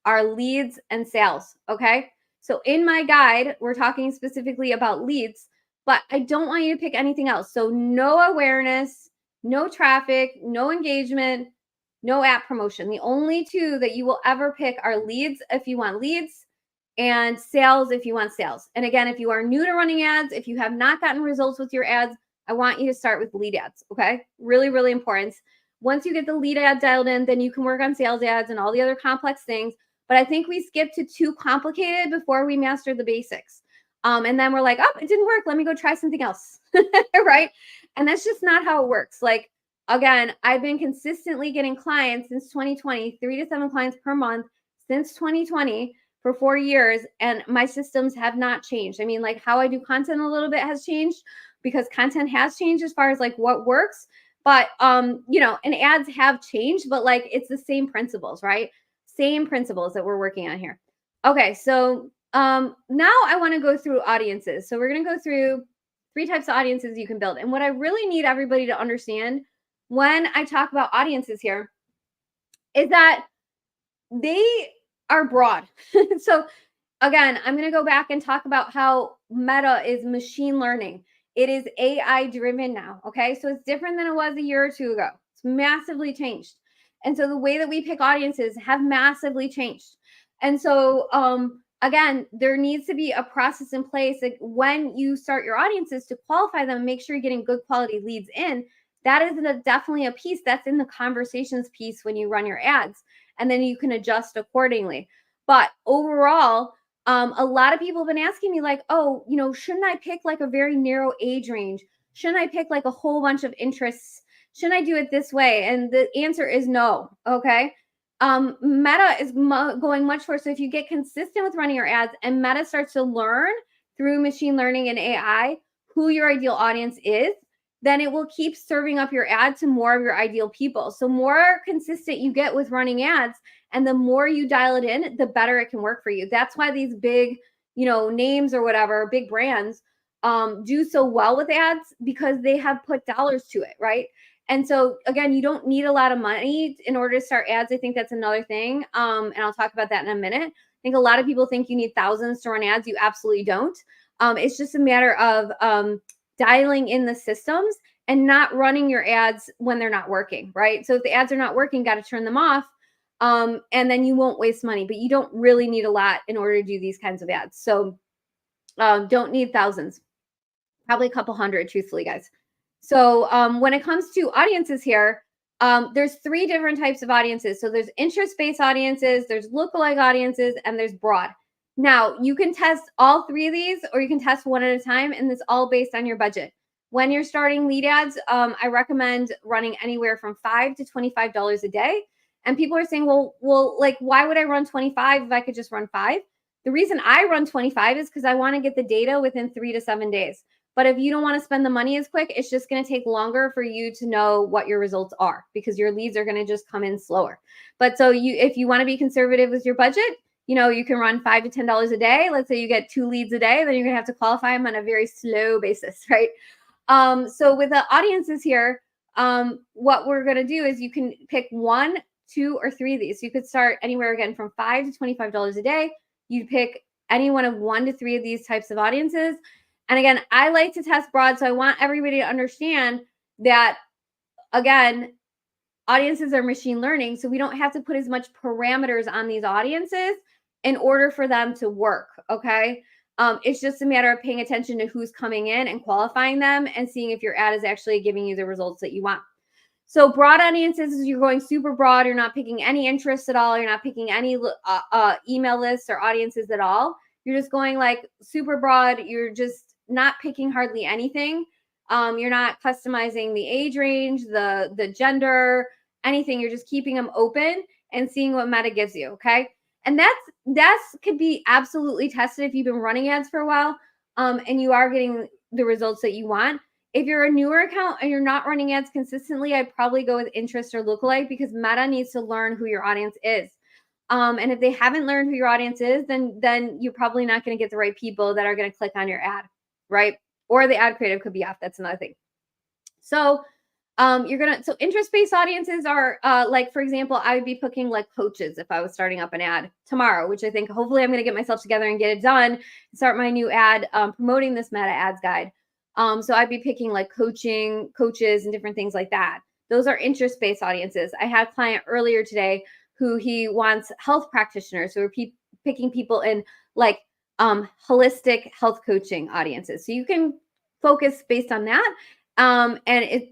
are leads and sales. Okay. So in my guide, we're talking specifically about leads, but I don't want you to pick anything else. So no awareness, no traffic, no engagement, no app promotion. The only two that you will ever pick are leads if you want leads, and sales if you want sales. And again, if you are new to running ads, if you have not gotten results with your ads, I want you to start with lead ads. Okay. Really, really important. Once you get the lead ad dialed in, then you can work on sales ads and all the other complex things. But I think we skipped to too complicated before we mastered the basics. And then we're like, oh, it didn't work. Let me go try something else. Right. And that's just not how it works. Like, again, I've been consistently getting clients since 2020, 3 to 7 clients per month since 2020 for 4 years, and my systems have not changed. I mean, like, how I do content a little bit has changed because content has changed as far as like what works. But you know, and ads have changed, but like it's the same principles, right? Same principles that we're working on here. Okay, so now I want to go through audiences. So we're going to go through 3 types of audiences you can build. And what I really need everybody to understand when I talk about audiences here is that they are broad. So again, I'm going to go back and talk about how Meta is machine learning. It is AI driven now. Okay. So it's different than it was a year or 2 ago. It's massively changed. And so the way that we pick audiences have massively changed. And so, again, there needs to be a process in place. Like when you start your audiences, to qualify them, make sure you're getting good quality leads in. That is definitely a piece that's in the conversations piece when you run your ads. And then you can adjust accordingly. But overall, a lot of people have been asking me like, oh, you know, shouldn't I pick like a very narrow age range? Shouldn't I pick like a whole bunch of interests? Shouldn't I do it this way? And the answer is no. Okay. Meta is going much further. So if you get consistent with running your ads and Meta starts to learn through machine learning and AI who your ideal audience is, then it will keep serving up your ad to more of your ideal people. So more consistent you get with running ads, and the more you dial it in, the better it can work for you. That's why these big, you know, names or whatever, big brands do so well with ads, because they have put dollars to it, right? And so again, you don't need a lot of money in order to start ads. I think that's another thing. And I'll talk about that in a minute. I think a lot of people think you need thousands to run ads. You absolutely don't. It's just a matter of dialing in the systems and not running your ads when they're not working, right? So if the ads are not working, got to turn them off. And then you won't waste money, but you don't really need a lot in order to do these kinds of ads. So don't need thousands, probably a couple hundred, truthfully, guys. So when it comes to audiences here, there's 3 different types of audiences. So there's interest-based audiences, there's lookalike audiences, and there's broad. Now, you can test all 3 of these, or you can test one at a time, and it's all based on your budget. When you're starting lead ads, I recommend running anywhere from $5 to $25 a day. And people are saying, well, like, why would I run 25 if I could just run 5? The reason I run 25 is because I want to get the data within 3 to 7 days. But if you don't want to spend the money as quick, it's just going to take longer for you to know what your results are, because your leads are going to just come in slower. But so if you want to be conservative with your budget, you know, you can run $5 to $10 a day. Let's say you get 2 leads a day, then you're going to have to qualify them on a very slow basis, right? So with the audiences here, what we're going to do is you can pick 1, 2, or 3 of these. So you could start anywhere again from $5 to $25 a day. You pick any one of 1 to 3 of these types of audiences. And again, I like to test broad. So I want everybody to understand that, again, audiences are machine learning. So we don't have to put as much parameters on these audiences in order for them to work. Okay. It's just a matter of paying attention to who's coming in and qualifying them and seeing if your ad is actually giving you the results that you want. So broad audiences is you're going super broad. You're not picking any interests at all. You're not picking any email lists or audiences at all. You're just going like super broad. You're just not picking hardly anything. You're not customizing the age range, the gender, anything. You're just keeping them open and seeing what Meta gives you. Okay. And that's could be absolutely tested if you've been running ads for a while, and you are getting the results that you want. If you're a newer account and you're not running ads consistently, I'd probably go with interest or lookalike, because Meta needs to learn who your audience is. And if they haven't learned who your audience is, then you're probably not going to get the right people that are going to click on your ad, right? Or the ad creative could be off. That's another thing. So so interest-based audiences are like, for example, I would be picking like coaches if I was starting up an ad tomorrow, which I think hopefully I'm going to get myself together and get it done and start my new ad promoting this Meta Ads Guide. So I'd be picking like coaching coaches and different things like that. Those are interest-based audiences. I had a client earlier today who he wants health practitioners. So we're picking people in like holistic health coaching audiences. So you can focus based on that. And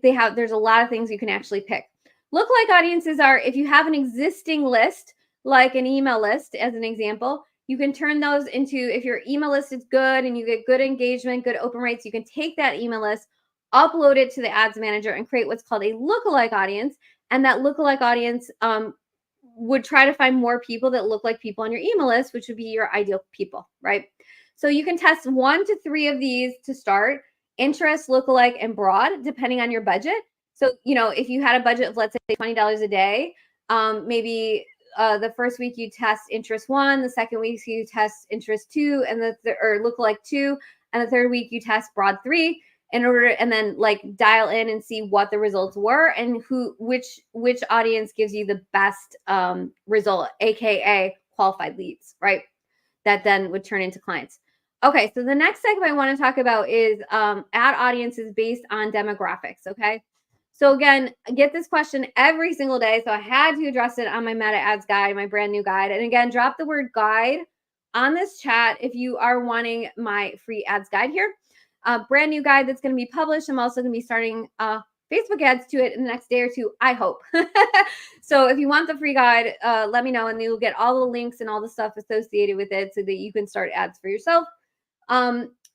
there's a lot of things you can actually pick. Lookalike audiences are, if you have an existing list, like an email list as an example, you can turn those into, if your email list is good and you get good engagement, good open rates, you can take that email list, upload it to the ads manager, and create what's called a lookalike audience. And that lookalike audience would try to find more people that look like people on your email list, which would be your ideal people, right? So you can test 1 to 3 of these to start: interest, lookalike, and broad, depending on your budget. So, if you had a budget of, let's say, $20 a day, maybe the first week you test interest 1, the second week you test interest 2, and or lookalike 2, and the third week you test broad 3, and then like dial in and see what the results were and which audience gives you the best result, aka qualified leads, right? That then would turn into clients. Okay, so the next segment I want to talk about is ad audiences based on demographics, okay? So again, I get this question every single day, so I had to address it on my Meta Ads Guide, my brand new guide. And again, drop the word guide on this chat if you are wanting my free ads guide here. Brand new guide that's going to be published. I'm also going to be starting Facebook ads to it in the next day or two, I hope. So if you want the free guide, let me know, and you'll get all the links and all the stuff associated with it so that you can start ads for yourself.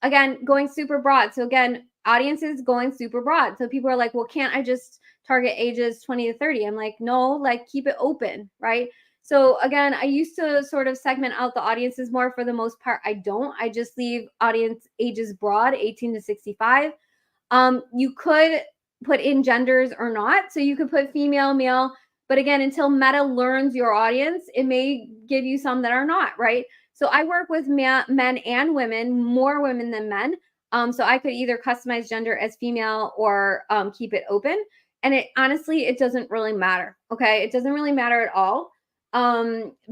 Again, going super broad. So again, audiences going super broad. So people are like, well, can't I just target ages 20 to 30? I'm like, no, like keep it open, right? So again, I used to sort of segment out the audiences more. For the most part, I don't. I just leave audience ages broad, 18 to 65. You could put in genders or not. So you could put female, male, but again, until Meta learns your audience, it may give you some that are not, right? So I work with men and women, more women than men. So I could either customize gender as female or keep it open. And it honestly, it doesn't really matter. Okay. It doesn't really matter at all.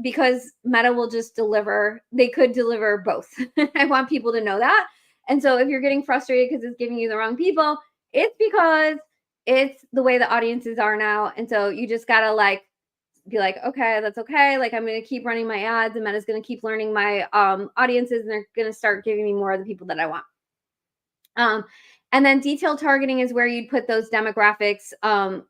Because Meta will just deliver, they could deliver both. I want people to know that. And so if you're getting frustrated because it's giving you the wrong people, it's because it's the way the audiences are now. And so you just got to like, be like, okay, that's okay. Like, I'm going to keep running my ads, and Meta's going to keep learning my audiences, and they're going to start giving me more of the people that I want. And then detailed targeting is where you'd put those demographics,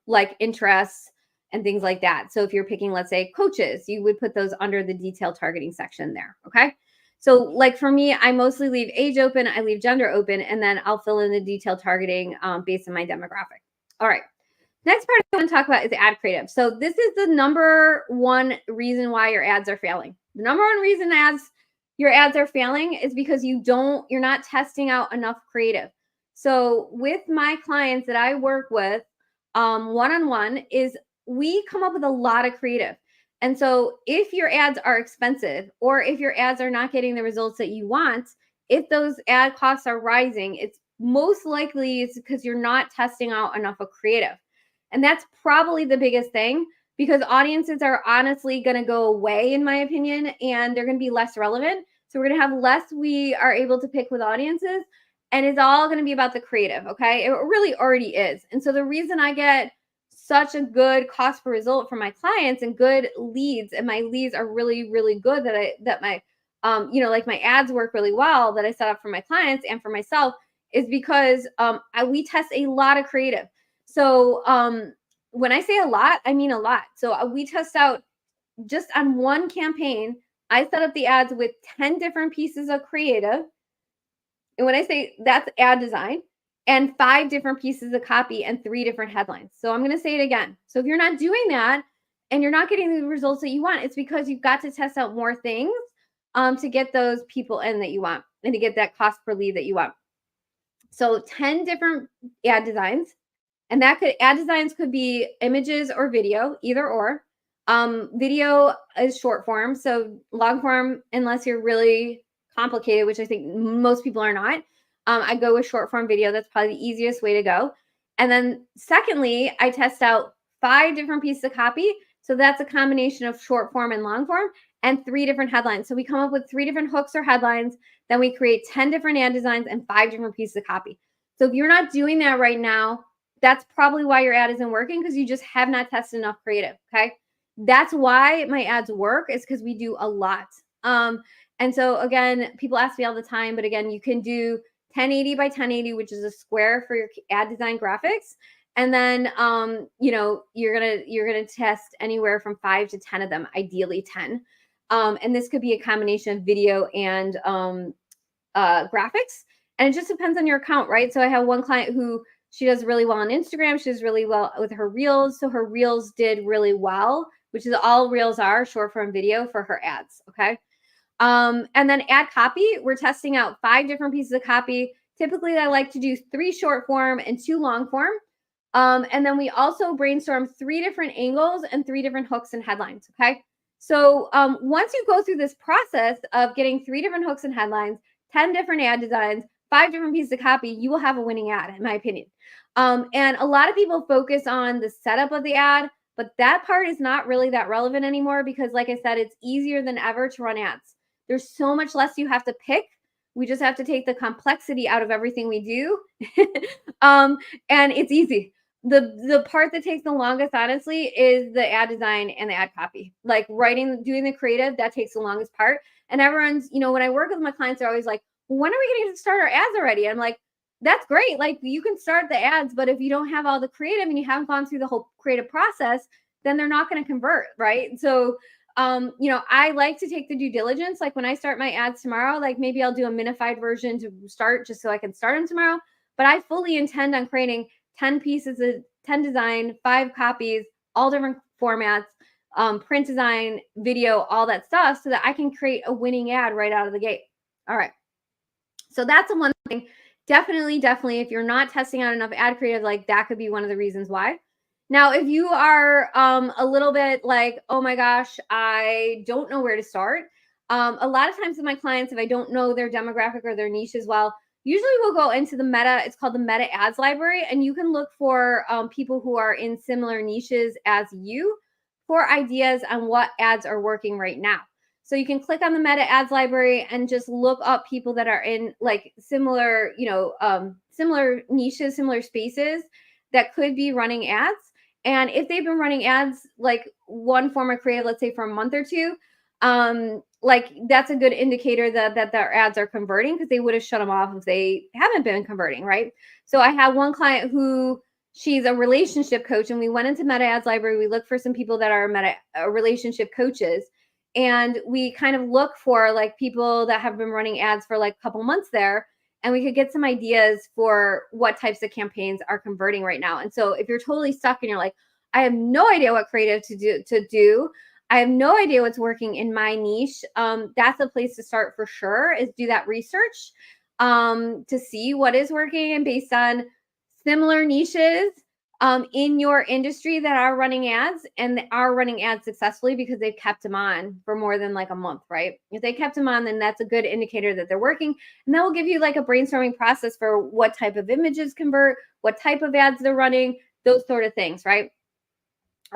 like interests and things like that. So if you're picking, let's say, coaches, you would put those under the detailed targeting section there. Okay. So like for me, I mostly leave age open, I leave gender open, and then I'll fill in the detailed targeting based on my demographic. All right. Next part I want to talk about is ad creative. So this is the number one reason why your ads are failing. The number one reason your ads are failing is because you're not testing out enough creative. So with my clients that I work with one-on-one, is we come up with a lot of creative. And so if your ads are expensive, or if your ads are not getting the results that you want, if those ad costs are rising, it's most likely it's because you're not testing out enough of creative. And that's probably the biggest thing, because audiences are honestly going to go away, in my opinion, and they're going to be less relevant. So we're going to have less we are able to pick with audiences, and it's all going to be about the creative. Okay. It really already is. And so the reason I get such a good cost per result for my clients and good leads, and my leads are really, really good, that my, like my ads work really well that I set up for my clients and for myself, is because we test a lot of creative. So when I say a lot, I mean a lot. So we test out, just on one campaign, I set up the ads with 10 different pieces of creative. And when I say that's ad design, and 5 different pieces of copy and 3 different headlines. So I'm going to say it again. So if you're not doing that and you're not getting the results that you want, it's because you've got to test out more things to get those people in that you want, and to get that cost per lead that you want. So 10 different ad designs. And that ad designs could be images or video, either or. Video is short form, so long form, unless you're really complicated, which I think most people are not. I go with short form video. That's probably the easiest way to go. And then secondly, I test out 5 different pieces of copy. So that's a combination of short form and long form, and 3 different headlines. So we come up with 3 different hooks or headlines. Then we create 10 different ad designs and 5 different pieces of copy. So if you're not doing that right now, that's probably why your ad isn't working, because you just have not tested enough creative. Okay. That's why my ads work, is because we do a lot. And so again, people ask me all the time, but again, you can do 1080 by 1080, which is a square for your ad design graphics. And then you're gonna test anywhere from 5 to 10 of them, ideally 10. And this could be a combination of video and graphics. And it just depends on your account, right? So I have one client who, she does really well on Instagram. She does really well with her reels. So her reels did really well, which is all reels are, short form video for her ads. Okay. And then ad copy, we're testing out 5 different pieces of copy. Typically I like to do 3 short form and 2 long form. And then we also brainstorm 3 different angles and 3 different hooks and headlines. Okay. So once you go through this process of getting 3 different hooks and headlines, 10 different ad designs, 5 different pieces of copy, you will have a winning ad, in my opinion. And a lot of people focus on the setup of the ad, but that part is not really that relevant anymore, because like I said, it's easier than ever to run ads. There's so much less you have to pick. We just have to take the complexity out of everything we do. And it's easy. The part that takes the longest, honestly, is the ad design and the ad copy. Like doing the creative, that takes the longest part. And everyone's, when I work with my clients, they're always like, well, when are we going to start our ads already? I'm like, that's great. Like, you can start the ads, but if you don't have all the creative and you haven't gone through the whole creative process, then they're not going to convert, right? So, I like to take the due diligence. Like when I start my ads tomorrow, like maybe I'll do a minified version to start just so I can start them tomorrow. But I fully intend on creating 10 pieces of 10 design, 5 copies, all different formats, print design, video, all that stuff, so that I can create a winning ad right out of the gate. All right. So that's the one thing. Definitely, if you're not testing out enough ad creative, like that could be one of the reasons why. Now, if you are a little bit like, oh my gosh, I don't know where to start. A lot of times with my clients, if I don't know their demographic or their niche as well, usually we'll go into the Meta. It's called the Meta Ads Library. And you can look for people who are in similar niches as you for ideas on what ads are working right now. So you can click on the Meta Ads Library and just look up people that are in like similar, similar niches, similar spaces that could be running ads. And if they've been running ads, like one form of creative, let's say for a month or two, like that's a good indicator that their ads are converting, because they would have shut them off if they haven't been converting, right? So I have one client who, she's a relationship coach, and we went into Meta Ads Library. We looked for some people that are relationship coaches, and we kind of look for like people that have been running ads for like a couple months there, and we could get some ideas for what types of campaigns are converting right now. And so if you're totally stuck and you're like, I have no idea what creative to do, I have no idea what's working in my niche, that's a place to start for sure, is do that research to see what is working, and based on similar niches in your industry that are running ads and are running ads successfully because they've kept them on for more than like a month, right? If they kept them on, then that's a good indicator that they're working. And that will give you like a brainstorming process for what type of images convert, what type of ads they're running, those sort of things, right?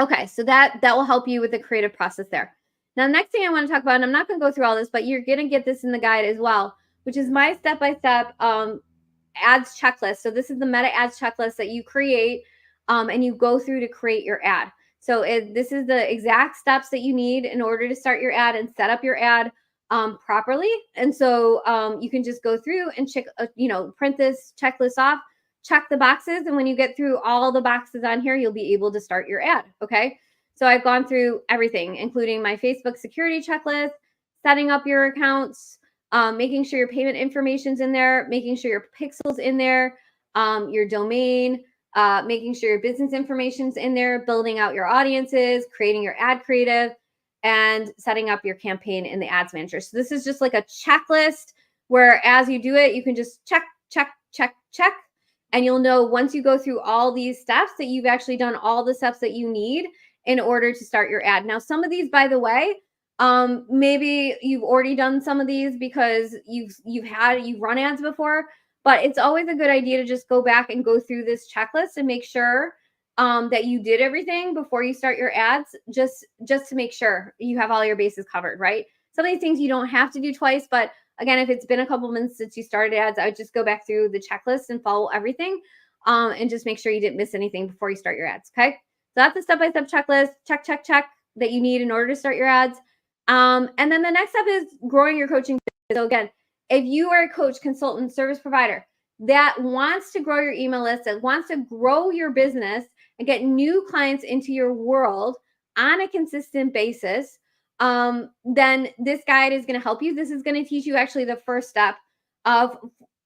Okay, so that will help you with the creative process there. Now, the next thing I want to talk about, and I'm not going to go through all this, but you're going to get this in the guide as well, which is my step-by-step ads checklist. So this is the Meta Ads checklist that you create and you go through to create your ad. So this is the exact steps that you need in order to start your ad and set up your ad properly. And so you can just go through and check, print this checklist off, check the boxes. And when you get through all the boxes on here, you'll be able to start your ad. Okay. So I've gone through everything, including my Facebook security checklist, setting up your accounts, making sure your payment information's in there, making sure your pixels in there, your domain, making sure your business information's in there, building out your audiences, creating your ad creative, and setting up your campaign in the ads manager. So this is just like a checklist where as you do it, you can just check, check, check, check. And you'll know once you go through all these steps that you've actually done all the steps that you need in order to start your ad. Now, some of these, by the way, maybe you've already done some of these because you've run ads before, but it's always a good idea to just go back and go through this checklist and make sure that you did everything before you start your ads, just to make sure you have all your bases covered, right? Some of these things you don't have to do twice, but again, if it's been a couple months since you started ads, I would just go back through the checklist and follow everything, and just make sure you didn't miss anything before you start your ads, okay? So that's a step-by-step checklist, check, check, check, that you need in order to start your ads. And then the next step is growing your coaching business. So again, if you are a coach, consultant, service provider that wants to grow your email list, that wants to grow your business and get new clients into your world on a consistent basis, then this guide is going to help you. This is going to teach you actually the first step of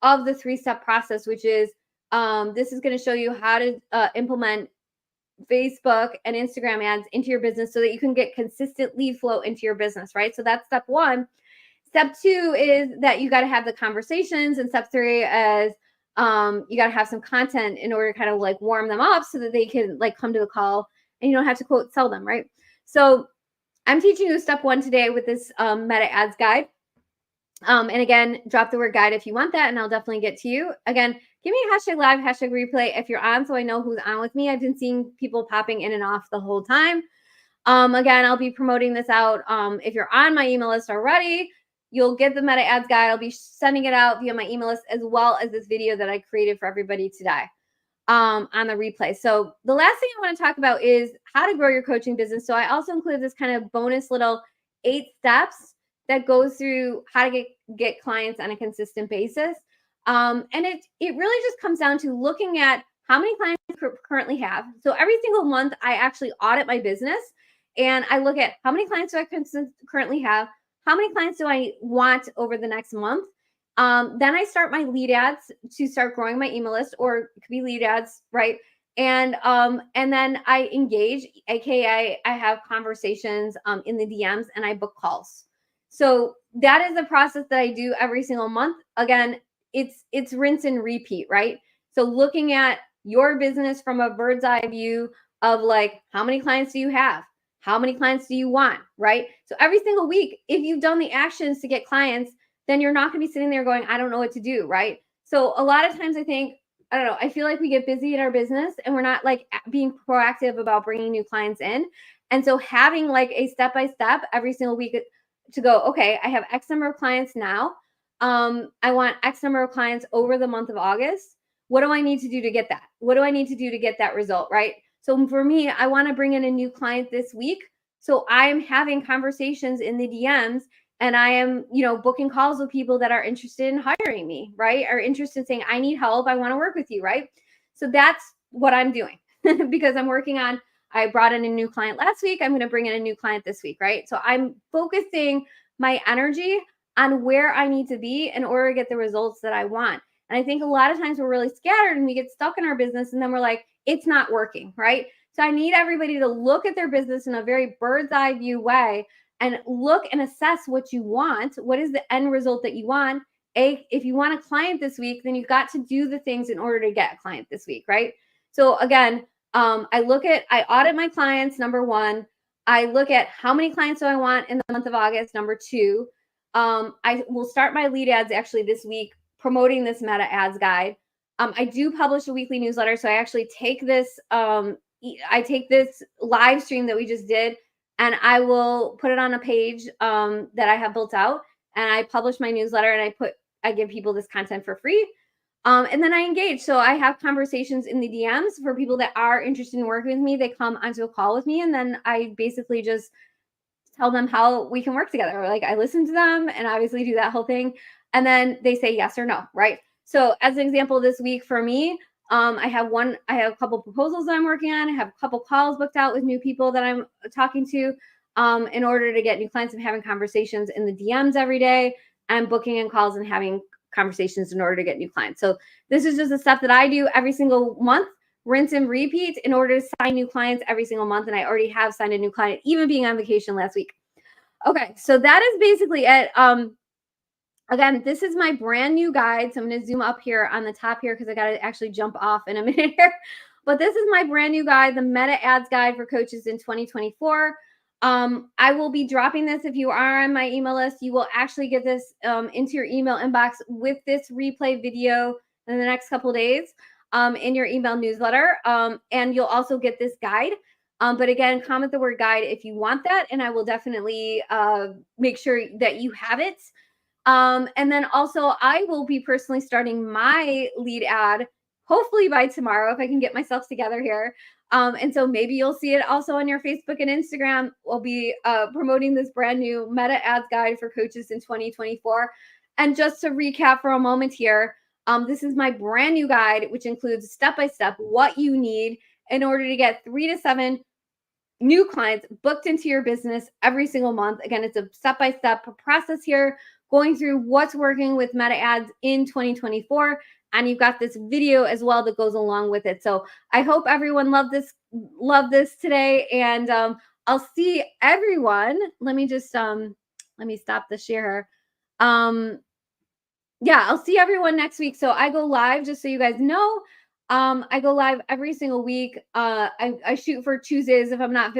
the 3-step process, which is this is going to show you how to implement Facebook and Instagram ads into your business so that you can get consistent lead flow into your business, right? So that's step 1. Step 2 is that you got to have the conversations, and step 3 is you got to have some content in order to kind of like warm them up so that they can like come to the call and you don't have to quote sell them, right? So I'm teaching you step 1 today with this meta ads guide. And again, drop the word guide if you want that, and I'll definitely get to you. Again, give me a hashtag live, hashtag replay if you're on, so I know who's on with me. I've been seeing people popping in and off the whole time. Again, I'll be promoting this out. If you're on my email list already, you'll get the meta ads guide. I'll be sending it out via my email list, as well as this video that I created for everybody today on the replay. So the last thing I want to talk about is how to grow your coaching business. So I also include this kind of bonus little 8 steps that goes through how to get clients on a consistent basis. And it really just comes down to looking at how many clients you currently have. So every single month, I actually audit my business and I look at how many clients do I currently have, how many clients do I want over the next month. Then I start my lead ads to start growing my email list, or it could be lead ads, right? And then I engage, aka I have conversations in the DMs and I book calls. So that is the process that I do every single month. Again, it's rinse and repeat, right? So looking at your business from a bird's eye view of like, how many clients do you have? How many clients do you want, right? So every single week, if you've done the actions to get clients, then you're not going to be sitting there going, I don't know what to do, right? So a lot of times I think, I don't know, I feel like we get busy in our business and we're not like being proactive about bringing new clients in. And so having like a step-by-step every single week to go, okay, I have X number of clients now. I want X number of clients over the month of August. What do I need to do to get that? What do I need to do to get that result, right? So for me, I want to bring in a new client this week. So I am having conversations in the DMs and I am, booking calls with people that are interested in hiring me, right? Are interested in saying, I need help. I want to work with you, right? So that's what I'm doing because I'm working on, I brought in a new client last week. I'm going to bring in a new client this week, right? So I'm focusing my energy on where I need to be in order to get the results that I want. And I think a lot of times we're really scattered and we get stuck in our business and then we're like, it's not working, right? So I need everybody to look at their business in a very bird's eye view way and look and assess what you want. What is the end result that you want? If you want a client this week, then you've got to do the things in order to get a client this week, right? So again, I audit my clients, number 1. I look at how many clients do I want in the month of August, number 2. I will start my lead ads actually this week promoting this meta ads guide. I do publish a weekly newsletter. So I actually take this, live stream that we just did, and I will put it on a page that I have built out, and I publish my newsletter and I give people this content for free. And then I engage. So I have conversations in the DMs for people that are interested in working with me. They come onto a call with me, and then I basically just tell them how we can work together. Like I listen to them and obviously do that whole thing. And then they say yes or no, right? So as an example, this week for me, I have a couple proposals that I'm working on. I have a couple calls booked out with new people that I'm talking to in order to get new clients. I'm having conversations in the DMs every day. I'm booking in calls and having conversations in order to get new clients. So this is just the stuff that I do every single month, rinse and repeat in order to sign new clients every single month. And I already have signed a new client, even being on vacation last week. Okay, so that is basically it. Again, this is my brand new guide. So I'm going to zoom up here on the top here because I got to actually jump off in a minute here. But this is my brand new guide, the Meta Ads Guide for Coaches in 2024. I will be dropping this. If you are on my email list, you will actually get this into your email inbox with this replay video in the next couple of days in your email newsletter. And you'll also get this guide. But again, comment the word guide if you want that, and I will definitely make sure that you have it. And then also, I will be personally starting my lead ad hopefully by tomorrow if I can get myself together here. And so maybe you'll see it also on your Facebook and Instagram. We'll be promoting this brand new Meta Ads Guide for Coaches in 2024. And just to recap for a moment here, this is my brand new guide, which includes step by step what you need in order to get 3 to 7 new clients booked into your business every single month. Again, it's a step-by-step process here, going through what's working with Meta Ads in 2024. And you've got this video as well that goes along with it. So I hope everyone loved this today. And I'll see everyone. Let me just let me stop the share. Yeah, I'll see everyone next week. So I go live, just so you guys know. I go live every single week. I shoot for Tuesdays if I'm not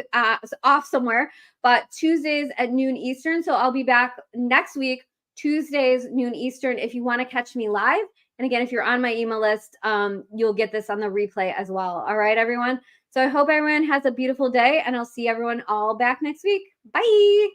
off somewhere, but Tuesdays at noon Eastern. So I'll be back next week, Tuesdays, noon Eastern, if you want to catch me live. And again, if you're on my email list, you'll get this on the replay as well. All right, everyone. So I hope everyone has a beautiful day, and I'll see everyone all back next week. Bye.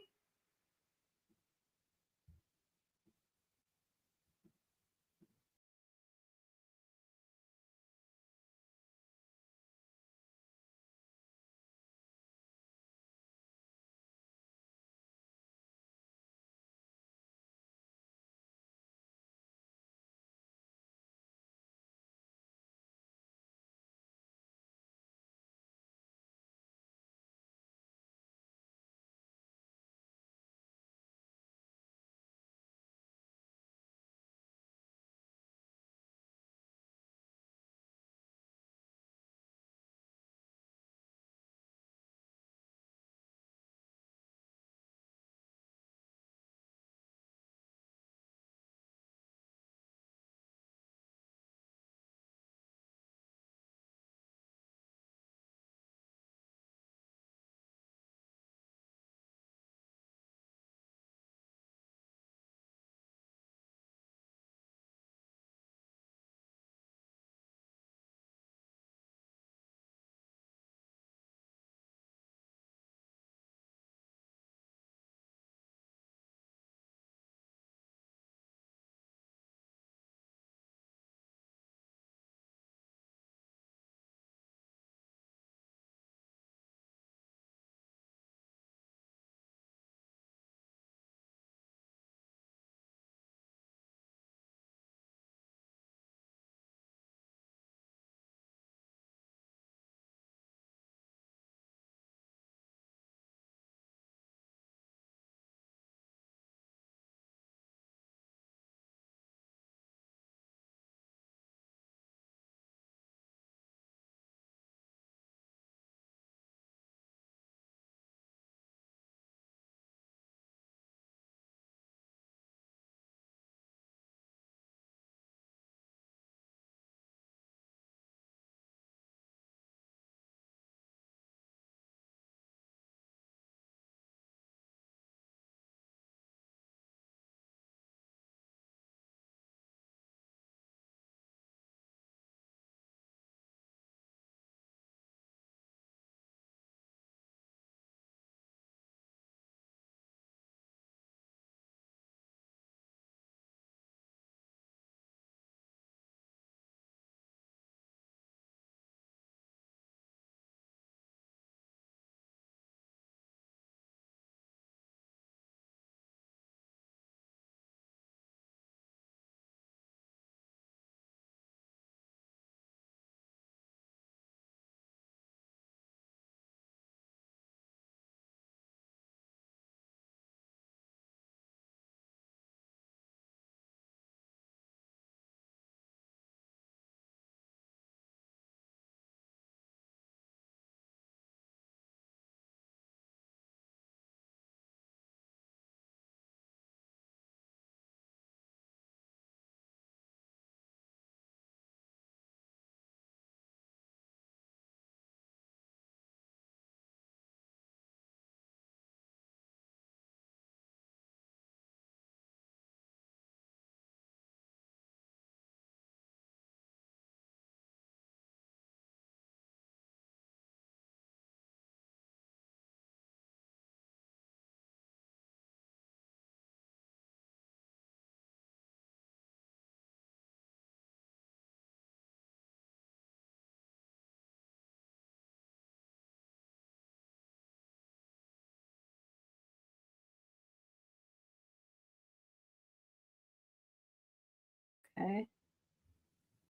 Okay.